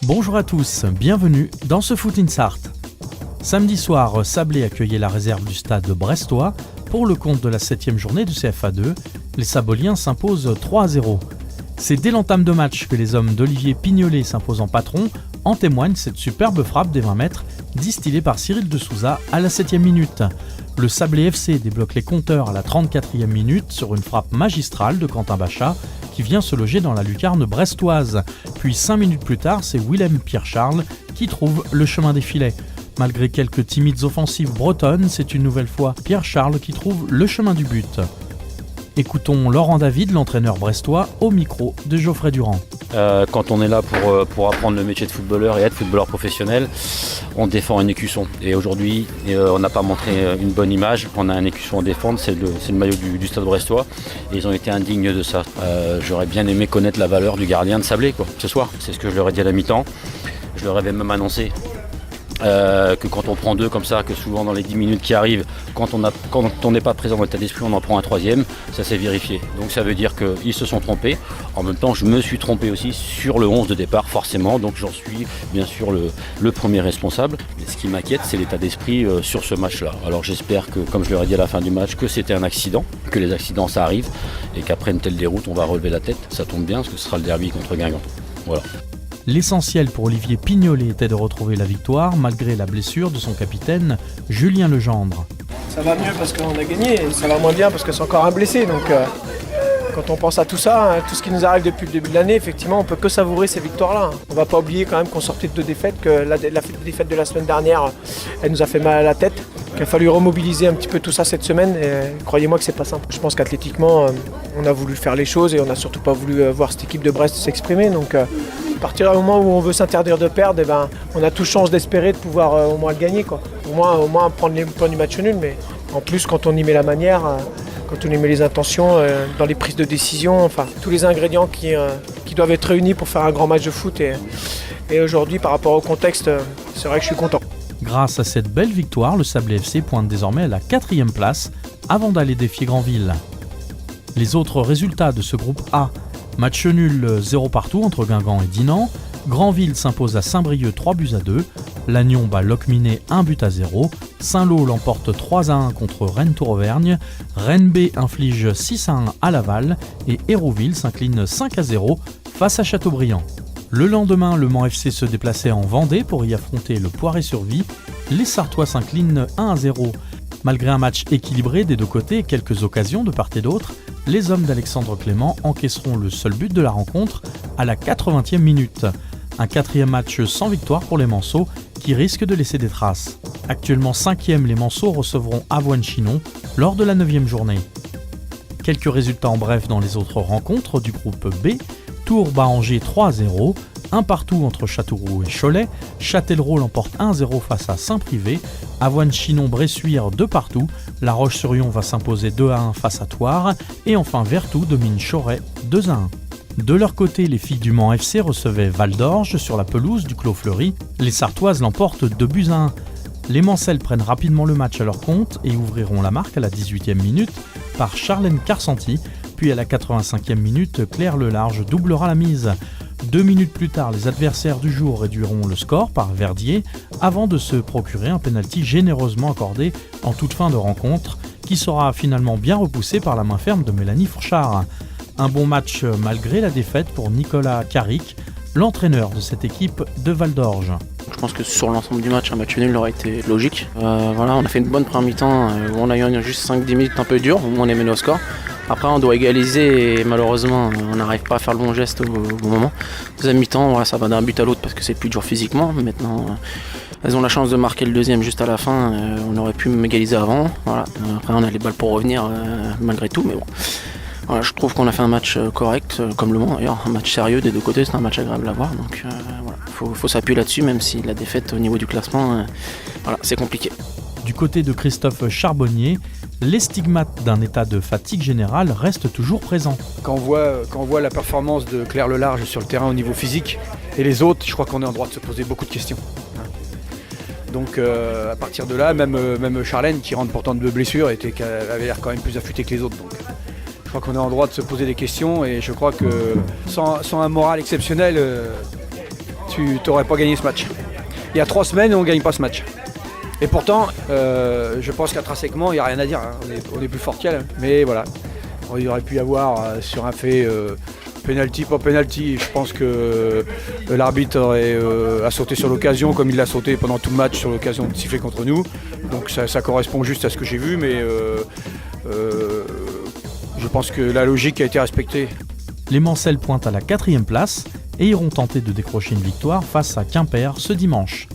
Bonjour à tous, bienvenue dans ce Foot in Sarthe. Samedi soir, Sablé accueillait la réserve du stade brestois pour le compte de la 7e journée du CFA2. Les Saboliens s'imposent 3-0. C'est dès l'entame de match que les hommes d'Olivier Pignolet s'imposent en patron. En témoigne cette superbe frappe des 20 mètres distillée par Cyril de Souza à la 7e minute. Le Sablé FC débloque les compteurs à la 34e minute sur une frappe magistrale de Quentin Bachat qui vient se loger dans la lucarne brestoise. Puis 5 minutes plus tard, c'est Willem Pierre-Charles qui trouve le chemin des filets. Malgré quelques timides offensives bretonnes, c'est une nouvelle fois Pierre-Charles qui trouve le chemin du but. Écoutons Laurent David, l'entraîneur brestois, au micro de Geoffrey Durand. Quand on est là pour apprendre le métier de footballeur et être footballeur professionnel, on défend un écusson. Et aujourd'hui, on n'a pas montré une bonne image. On a un écusson à défendre, c'est le maillot du stade brestois. Et ils ont été indignes de ça. J'aurais bien aimé connaître la valeur du gardien de Sablé ce soir. C'est ce que je leur ai dit à la mi-temps. Je leur avais même annoncé que quand on prend deux comme ça, que souvent dans les 10 minutes qui arrivent, quand on n'est pas présent dans l'état d'esprit, on en prend un troisième, ça s'est vérifié. Donc ça veut dire qu'ils se sont trompés. En même temps, je me suis trompé aussi sur le 11 de départ, forcément, donc j'en suis bien sûr le premier responsable. Mais ce qui m'inquiète, c'est l'état d'esprit sur ce match-là. Alors j'espère que, comme je leur ai dit à la fin du match, que c'était un accident, que les accidents ça arrive, et qu'après une telle déroute, on va relever la tête. Ça tombe bien, parce que ce sera le derby contre Guingamp. Voilà. L'essentiel pour Olivier Pignolet était de retrouver la victoire malgré la blessure de son capitaine Julien Legendre. Ça va mieux parce qu'on a gagné et ça va moins bien parce que c'est encore un blessé. Donc quand on pense à tout ça, tout ce qui nous arrive depuis le début de l'année, effectivement on peut que savourer ces victoires-là. On ne va pas oublier quand même qu'on sortait de 2 défaites, que la défaite de la semaine dernière, elle nous a fait mal à la tête, qu'il a fallu remobiliser un petit peu tout ça cette semaine et croyez-moi que c'est pas simple. Je pense qu'athlétiquement on a voulu faire les choses et on n'a surtout pas voulu voir cette équipe de Brest s'exprimer. Donc à partir du moment où on veut s'interdire de perdre, on a toute chance d'espérer de pouvoir au moins le gagner, quoi. Au moins prendre les points du match nul, mais en plus quand on y met la manière, quand on y met les intentions, dans les prises de décision, enfin tous les ingrédients qui doivent être réunis pour faire un grand match de foot. Et aujourd'hui par rapport au contexte, c'est vrai que je suis content. Grâce à cette belle victoire, le Sablé FC pointe désormais à la 4e place avant d'aller défier Granville. Les autres résultats de ce groupe A: match nul 0 partout entre Guingamp et Dinan. Granville s'impose à Saint-Brieuc 3-2. Lannion bat Locminé 1-0. Saint-Lô l'emporte 3-1 contre Rennes-Tour-Auvergne. Rennes B inflige 6-1 à Laval. Et Hérouville s'incline 5-0 face à Châteaubriand. Le lendemain, le Mans FC se déplaçait en Vendée pour y affronter le Poiré-sur-Vie. Les Sartois s'inclinent 1-0. Malgré un match équilibré des deux côtés et quelques occasions de part et d'autre, les hommes d'Alexandre Clément encaisseront le seul but de la rencontre à la 80e minute. Un 4e match sans victoire pour les Manceaux qui risquent de laisser des traces. Actuellement 5e, les Manceaux recevront Avoine-Chinon lors de la 9e journée. Quelques résultats en bref dans les autres rencontres du groupe B. Tours bat Angers 3-0. Un partout entre Châteauroux et Cholet. Châtellerault l'emporte 1-0 face à Saint-Privé. Avoine-Chinon-Bressuire 2 partout. La Roche-sur-Yon va s'imposer 2-1 face à Thouars. Et enfin Vertou domine Choret 2-1. De leur côté, les filles du Mans FC recevaient Val d'Orge sur la pelouse du Clos Fleury. Les Sartoises l'emportent 2-1. Les Mancelles prennent rapidement le match à leur compte et ouvriront la marque à la 18e minute par Charlène Carsanti. Puis à la 85e minute, Claire Lelarge doublera la mise. 2 minutes plus tard, les adversaires du jour réduiront le score par Verdier avant de se procurer un pénalty généreusement accordé en toute fin de rencontre qui sera finalement bien repoussé par la main ferme de Mélanie Fourchard. Un bon match malgré la défaite pour Nicolas Carrick, l'entraîneur de cette équipe de Val d'Orge. Je pense que sur l'ensemble du match, un match nul aurait été logique. On a fait une bonne première mi-temps où on a eu juste 5-10 minutes un peu dures, où on est mené au score. Après on doit égaliser et malheureusement on n'arrive pas à faire le bon geste au bon moment. Deuxième mi-temps, ça va d'un but à l'autre parce que c'est plus dur physiquement. Maintenant elles ont la chance de marquer le deuxième juste à la fin, on aurait pu égaliser avant. Voilà. Après on a les balles pour revenir malgré tout, mais bon. Voilà, je trouve qu'on a fait un match correct, comme le Mans d'ailleurs, un match sérieux des deux côtés, c'est un match agréable à voir. Donc faut s'appuyer là-dessus, même si la défaite au niveau du classement, c'est compliqué. Du côté de Christophe Charbonnier, les stigmates d'un état de fatigue générale restent toujours présents. Quand on voit la performance de Claire Lelarge sur le terrain au niveau physique et les autres, je crois qu'on est en droit de se poser beaucoup de questions. Donc à partir de là, même Charlène qui rentre pourtant de blessure avait l'air quand même plus affûtée que les autres. Donc je crois qu'on est en droit de se poser des questions et je crois que sans un moral exceptionnel, tu n'aurais pas gagné ce match. Il y a 3 semaines, on ne gagne pas ce match. Et pourtant, je pense qu'intrinsèquement, il n'y a rien à dire. Hein. On est plus fort qu'elle. Mais voilà, il aurait pu y avoir sur un fait penalty, pas penalty. Je pense que l'arbitre a sauté sur l'occasion comme il l'a sauté pendant tout le match sur l'occasion de siffler contre nous. Donc ça correspond juste à ce que j'ai vu. Mais je pense que la logique a été respectée. Les Mancelles pointent à la 4e place et iront tenter de décrocher une victoire face à Quimper ce dimanche.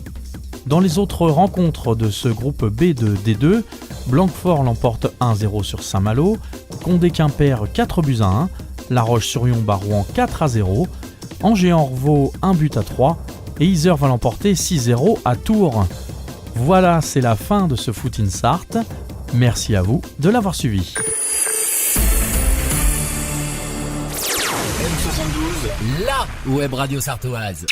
Dans les autres rencontres de ce groupe B de D2, Blanquefort l'emporte 1-0 sur Saint-Malo, Condé-Quimper 4-1, La Roche-sur-Yon bat Rouen 4-0, Angers-Orvault 1-3 et Yzeure va l'emporter 6-0 à Tours. Voilà, c'est la fin de ce Foot in Sarthe. Merci à vous de l'avoir suivi. M72, la web radio sartoise.